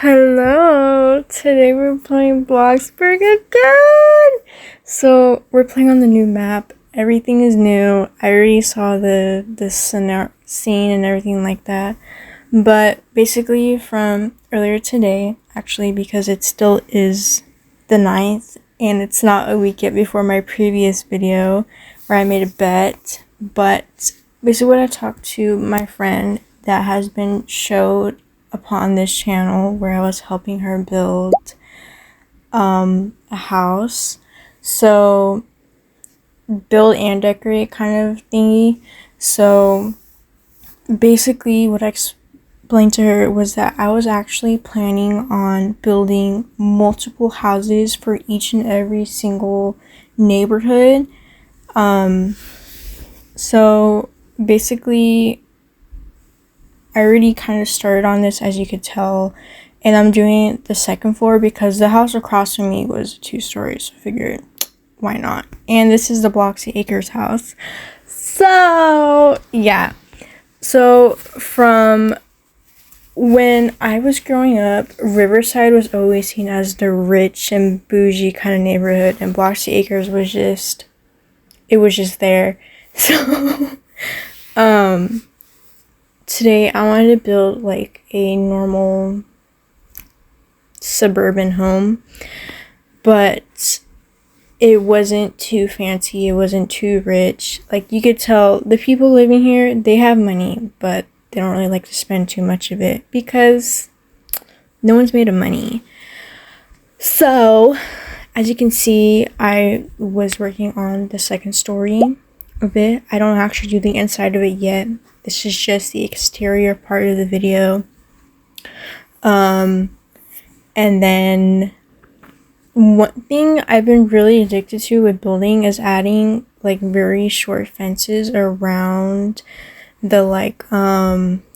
Hello! Today we're playing Bloxburg again! So, we're playing on the new map. Everything is new. I already saw the scene and everything like that. But basically from earlier today, actually because it still is the 9th and it's not a week yet before my previous video where I made a bet. But basically when I talked to my friend that has been showed upon this channel where I was helping her build a house. So build and decorate kind of thingy. So basically what I explained to her was that I was actually planning on building multiple houses for each and every single neighborhood. So basically I already kind of started on this, as you could tell, and I'm doing the second floor because the house across from me was 2 stories, so I figured why not. And this is the Bloxy Acres house. So yeah, so from when I was growing up, Riverside was always seen as the rich and bougie kind of neighborhood, and Bloxy Acres was just there. So today I wanted to build like a normal suburban home, but it wasn't too fancy, it wasn't too rich. Like you could tell the people living here, they have money, but they don't really like to spend too much of it because no one's made of money. So as you can see, I was working on the second story of it. I don't actually do the inside of it yet. This is just the exterior part of the video. And then one thing I've been really addicted to with building is adding like very short fences around the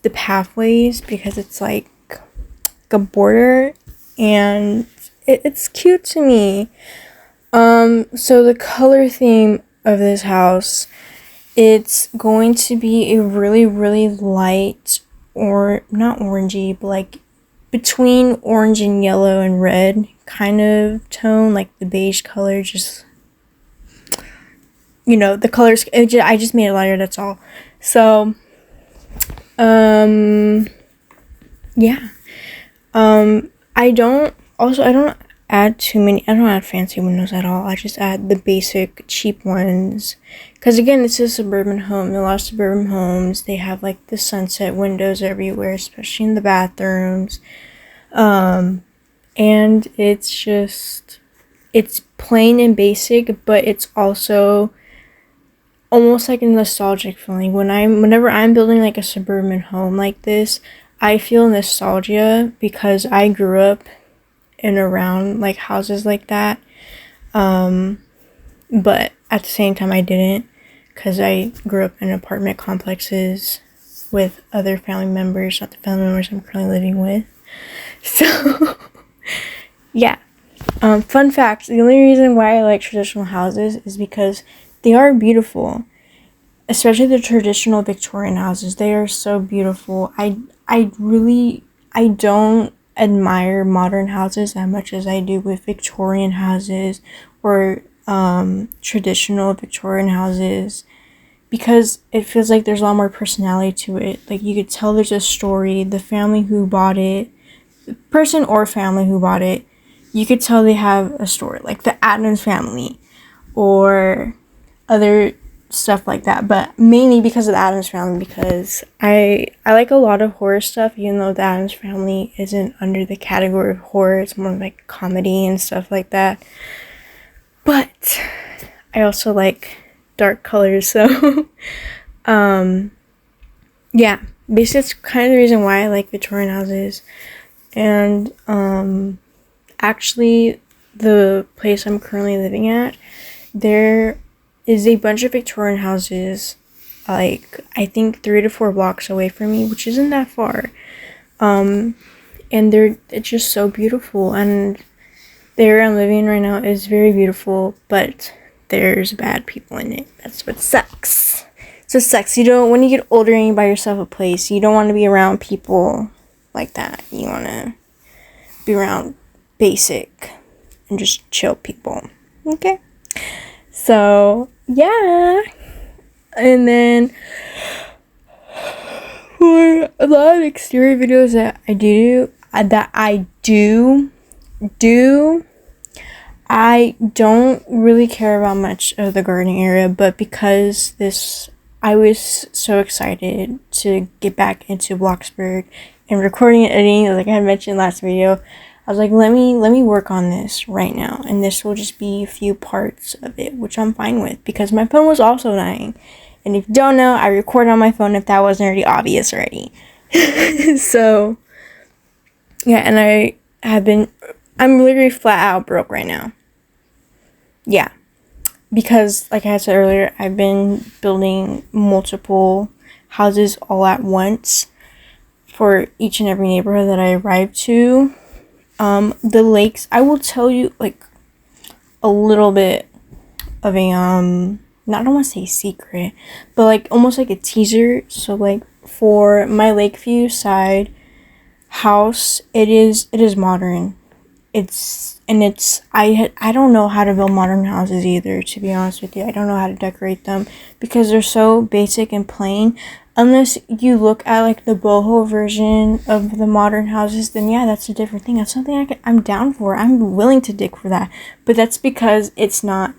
the pathways, because it's like a border and it's cute to me. So the color theme of this house, it's going to be a really, really light, or not orangey, but like between orange and yellow and red kind of tone, like the beige color, just, you know, the colors, I just made it lighter, that's all. So, yeah. I don't add fancy windows at all. I just add the basic cheap ones. Because again, this is a suburban home. A lot of suburban homes, they have like the sunset windows everywhere, especially in the bathrooms. And it's plain and basic, but it's also almost like a nostalgic feeling. Whenever I'm building like a suburban home like this, I feel nostalgia because I grew up and around like houses like that, but at the same time I didn't, because I grew up in apartment complexes with other family members, not the family members I'm currently living with. So yeah, fun fact, the only reason why I like traditional houses is because they are beautiful, especially the traditional Victorian houses. They are so beautiful. I don't admire modern houses as much as I do with Victorian houses or traditional Victorian houses, because it feels like there's a lot more personality to it. Like you could tell there's a story. The family who bought it, the person or family who bought it, you could tell they have a story, like the Addams family or other stuff like that, but mainly because of the Addams family, because I like a lot of horror stuff, even though the Addams family isn't under the category of horror. It's more like comedy and stuff like that, but I also like dark colors, so yeah, basically that's kind of the reason why I like Victorian houses. And actually the place I'm currently living at, there is a bunch of Victorian houses, like I think 3 to 4 blocks away from me, which isn't that far. And it's just so beautiful, and the area I'm living in right now is very beautiful, but there's bad people in it. That's what sucks. So it sucks. When you get older and you buy yourself a place, you don't want to be around people like that. You want to be around basic and just chill people. Okay. So, yeah. And then for a lot of exterior videos that I don't really care about much of the gardening area, but because I was so excited to get back into Bloxburg and recording and editing, like I had mentioned last video. I was like, let me work on this right now, and this will just be a few parts of it, which I'm fine with because my phone was also dying. And if you don't know, I record on my phone if that wasn't already obvious already. So, yeah, and I'm literally flat out broke right now. Yeah. Because, like I said earlier, I've been building multiple houses all at once for each and every neighborhood that I arrive to. The lakes, I will tell you, like, a little bit of a, I don't want to say secret, but like almost like a teaser. So like for my Lakeview side house, it is modern. I don't know how to build modern houses either, to be honest with you. I don't know how to decorate them because they're so basic and plain. Unless you look at like the boho version of the modern houses, then yeah, that's a different thing. That's something I'm down for. I'm willing to dig for that. But that's because it's not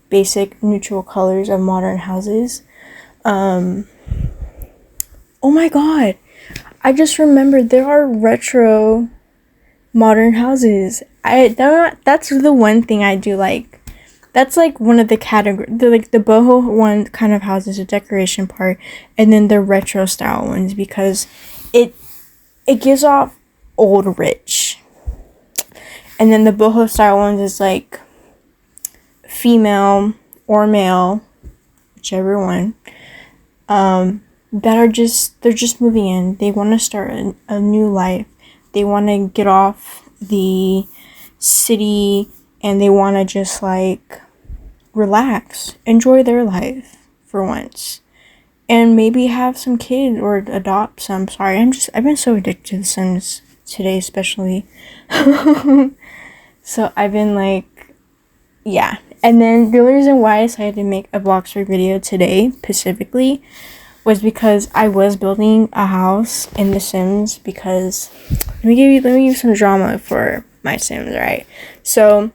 basic neutral colors of modern houses. Oh my god, I just remembered there are retro modern houses. That's the one thing I do like. That's like one of the the boho one kind of houses, the decoration part, and then the retro style ones, because it gives off old rich. And then the boho style ones is like female or male, whichever one, they're just moving in. They want to start a new life. They want to get off the city and they want to just like relax, enjoy their life for once, and maybe have some kids or adopt some. Sorry, I've been so addicted to The Sims today, especially. So I've been like, yeah. And then the only reason why I decided to make a Bloxburg video today specifically was because I was building a house in The Sims. Because let me give you some drama for my Sims, right? So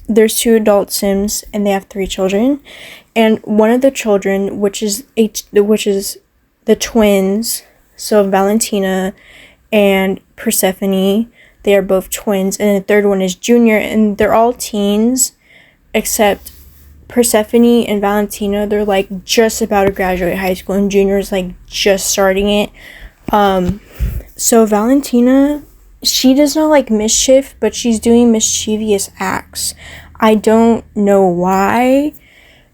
there's 2 adult Sims and they have 3 children, and one of the children, which is the twins, so Valentina and Persephone, they are both twins, and the third one is Junior, and they're all teens except Persephone and Valentina. They're like just about to graduate high school, and Junior is like just starting it. So Valentina, she does not like mischief, but she's doing mischievous acts. I don't know why.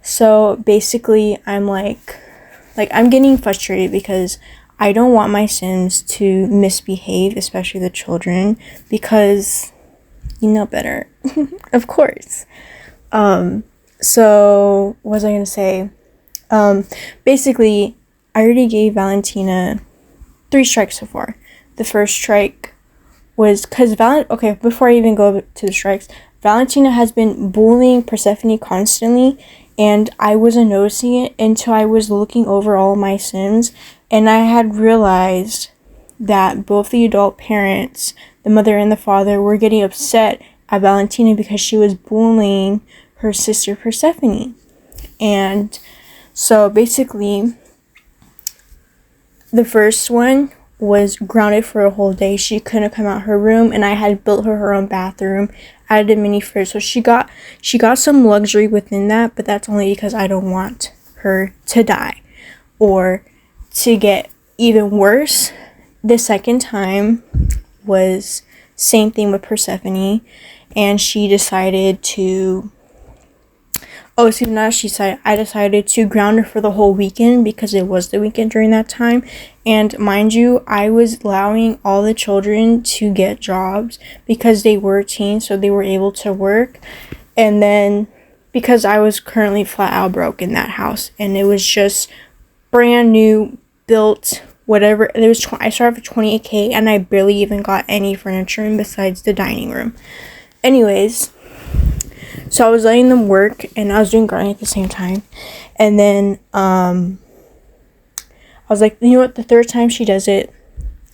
So basically, I'm like I'm getting frustrated because I don't want my Sims to misbehave, especially the children, because you know better. Of course. So what was I gonna say? Basically, I already gave Valentina 3 strikes so far. The first strike was because before I even go to the strikes, Valentina has been bullying Persephone constantly, and I wasn't noticing it until I was looking over all my Sims, and I had realized that both the adult parents, the mother and the father, were getting upset at Valentina because she was bullying her sister Persephone. And so basically, the first one was grounded for a whole day. She couldn't come out her room, and I had built her own bathroom, added a mini fridge, so she got some luxury within that, but that's only because I don't want her to die or to get even worse. The second time was same thing with Persephone, and she decided to I decided to ground her for the whole weekend because it was the weekend during that time. And mind you, I was allowing all the children to get jobs because they were teens, so they were able to work. And then because I was currently flat out broke in that house, and it was just brand new, built whatever. I started for $28K, and I barely even got any furniture in besides the dining room. Anyways, so I was letting them work, and I was doing gardening at the same time. And then I was like, you know what, the third time she does it,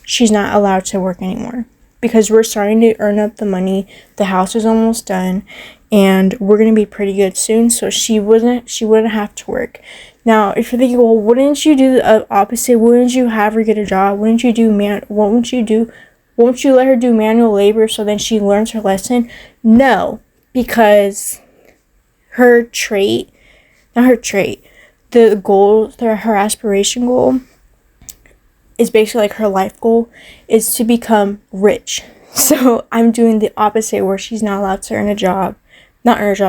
she's not allowed to work anymore, because we're starting to earn up the money. The house is almost done, and we're gonna be pretty good soon, so she wouldn't have to work. Now, if you're thinking, well, wouldn't you do the opposite? Wouldn't you have her get a job? Won't you let her do manual labor so then she learns her lesson? No, because her aspiration goal is basically like her life goal is to become rich. So I'm doing the opposite, where she's not allowed to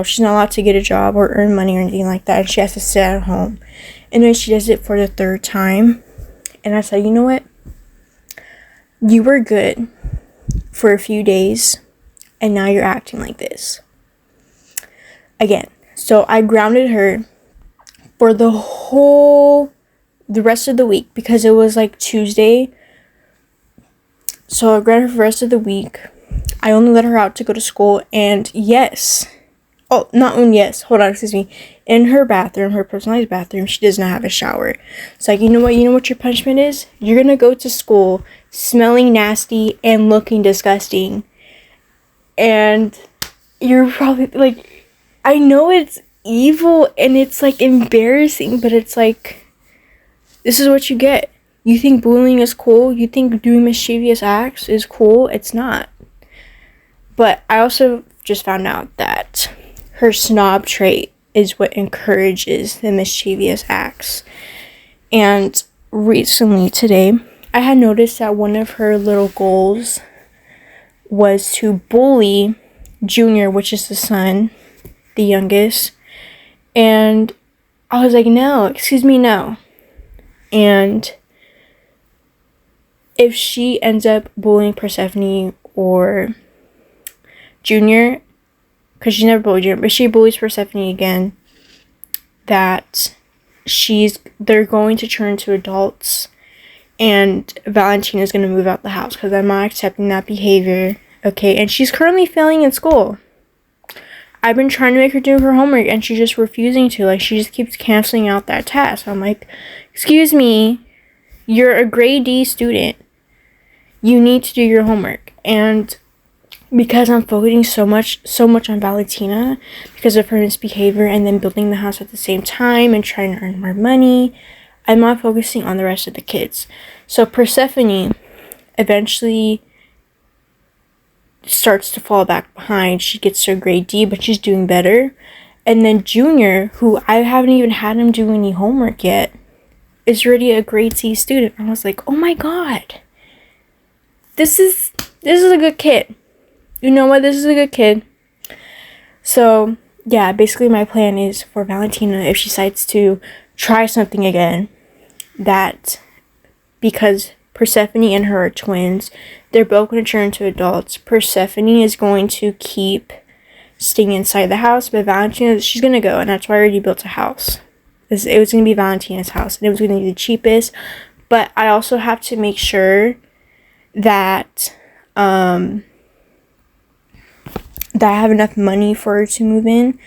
she's not allowed to get a job or earn money or anything like that, and she has to sit at home. And then she does it for the third time, and I said, you know what, you were good for a few days, and now you're acting like this again. So I grounded her for the rest of the week, because it was like Tuesday. So I grounded her for the rest of the week. I only let her out to go to school, and in her bathroom, her personalized bathroom, she does not have a shower. It's like, you know what your punishment is? You're gonna go to school smelling nasty and looking disgusting. And you're probably like, I know it's evil and it's like embarrassing, but it's like, this is what you get. You think bullying is cool? You think doing mischievous acts is cool? It's not. But I also just found out that her snob trait is what encourages the mischievous acts. And recently, today, I had noticed that one of her little goals was to bully Junior, which is the son, the youngest. And I was like, no. And if she ends up bullying Persephone or Junior, because she never bullied Junior, but she bullies Persephone again, that they're going to turn to adults, and Valentina's going to move out the house, because I'm not accepting that behavior. Okay, and she's currently failing in school. I've been trying to make her do her homework, and she's just refusing to. Like, she just keeps canceling out that task. I'm like, excuse me, you're a grade D student. You need to do your homework. And because I'm focusing so much on Valentina, because of her misbehavior and then building the house at the same time and trying to earn more money, I'm not focusing on the rest of the kids. So Persephone eventually starts to fall back behind. She gets to a grade D, but she's doing better. And then Junior, who I haven't even had him do any homework yet, is already a grade C student. I was like, oh my god, this is a good kid. You know what? This is a good kid. So yeah, basically my plan is for Valentina, if she decides to try something again, that because Persephone and her are twins, they're both going to turn into adults. Persephone is going to keep staying inside the house, but Valentina, she's going to go, and that's why I already built a house. It was going to be Valentina's house, and it was going to be the cheapest, but I also have to make sure that that I have enough money for her to move in.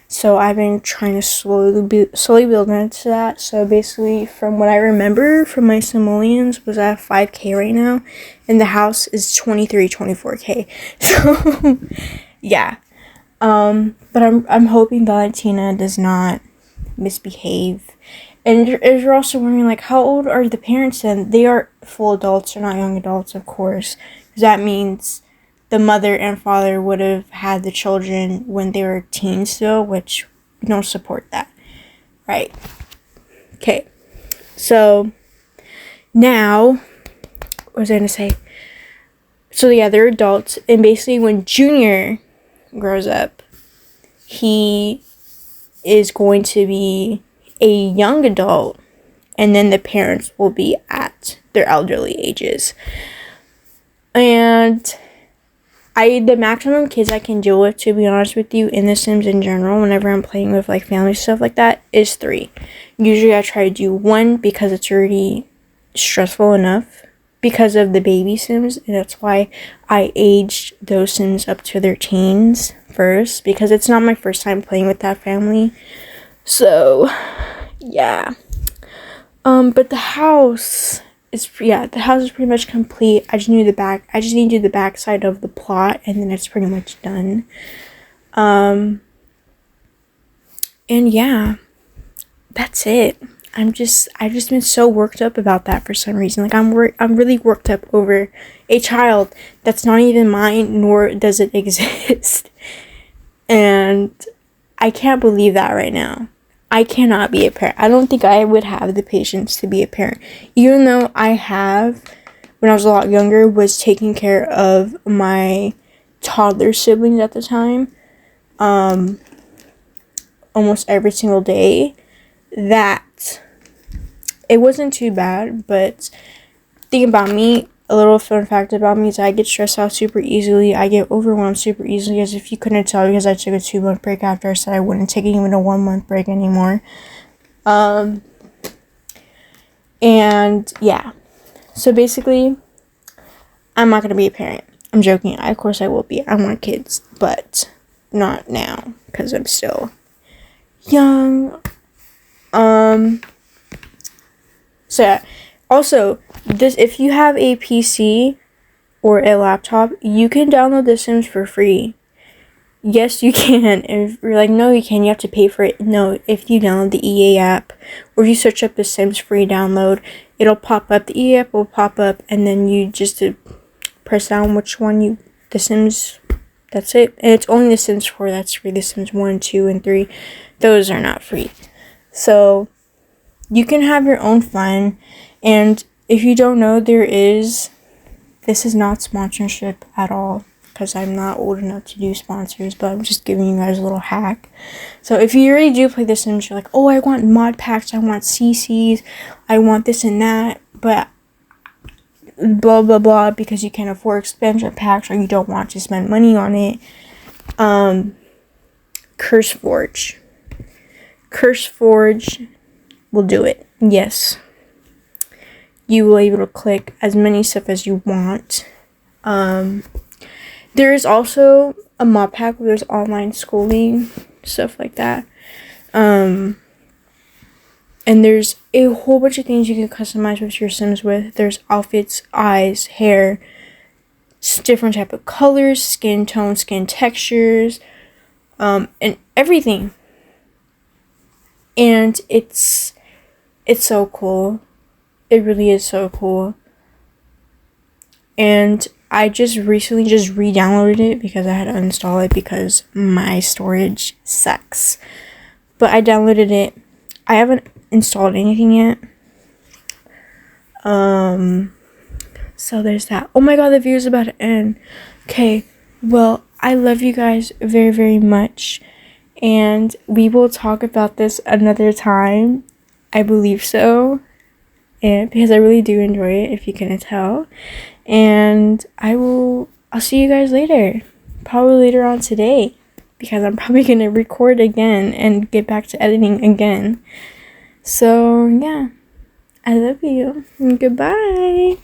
So I've been trying to slowly build into that. So basically, from what I remember from my simoleons, was at 5K right now, and the house is 24K. So yeah, but I'm hoping Valentina does not misbehave. And if you're also wondering, like, how old are the parents then? They are full adults, they're not young adults, of course, because that means the mother and father would have had the children when they were teens still, which we don't support that, right? Okay, so now, what was I going to say? So yeah, they're adults, and basically when Junior grows up, he is going to be a young adult, and then the parents will be at their elderly ages. And the maximum kids I can deal with, to be honest with you, in The Sims in general, whenever I'm playing with like family stuff like that, is 3. Usually I try to do 1 because it's already stressful enough because of the baby Sims, and that's why I aged those Sims up to their teens first, because it's not my first time playing with that family. So yeah. But the house is pretty much complete. I just need to do the back side of the plot, and then it's pretty much done. And yeah, that's it. I've just been so worked up about that for some reason. Like, I'm really worked up over a child that's not even mine, nor does it exist. And I can't believe that right now. I cannot be a parent. I don't think I would have the patience to be a parent. Even though I have, when I was a lot younger, was taking care of my toddler siblings at the time, almost every single day, that it wasn't too bad. But thing about me, a little fun fact about me, is I get stressed out super easily. I get overwhelmed super easily, as if you couldn't tell, because I took a 2-month break after I said I wouldn't take even a 1-month break anymore. And yeah, so basically, I'm not gonna be a parent. I'm joking. Of course I will be. I want kids, but not now, because I'm still young. So yeah. Also, if you have a PC or a laptop, you can download The Sims for free. Yes, you can. If you're like, no, you can't, you have to pay for it. No, if you download the EA app, or if you search up The Sims free download, it'll pop up. The EA app will pop up, and then you just press down which one The Sims, that's it. And it's only The Sims 4 that's free. The Sims 1, 2, and 3, those are not free. So, you can have your own fun. And if you don't know, this is not sponsorship at all, because I'm not old enough to do sponsors, but I'm just giving you guys a little hack. So if you already do play The Sims, you're like, oh, I want mod packs, I want CCs, I want this and that, but blah, blah, blah, because you can't afford expansion packs, or you don't want to spend money on it, CurseForge will do it. Yes. You will be able to click as many stuff as you want. There is also a mod pack where there's online schooling, stuff like that. And there's a whole bunch of things you can customize with your Sims with. There's outfits, eyes, hair, different type of colors, skin tone, skin textures, and everything. And it's so cool. It really is so cool. And I just recently re-downloaded it because I had to uninstall it because my storage sucks. But I downloaded it. I haven't installed anything yet. So there's that. Oh my god, the video is about to end. Okay, well, I love you guys very, very much. And we will talk about this another time. I believe so. And because I really do enjoy it, if you couldn't tell. And I'll see you guys later. Probably later on today, because I'm probably going to record again and get back to editing again. So, yeah. I love you. Goodbye.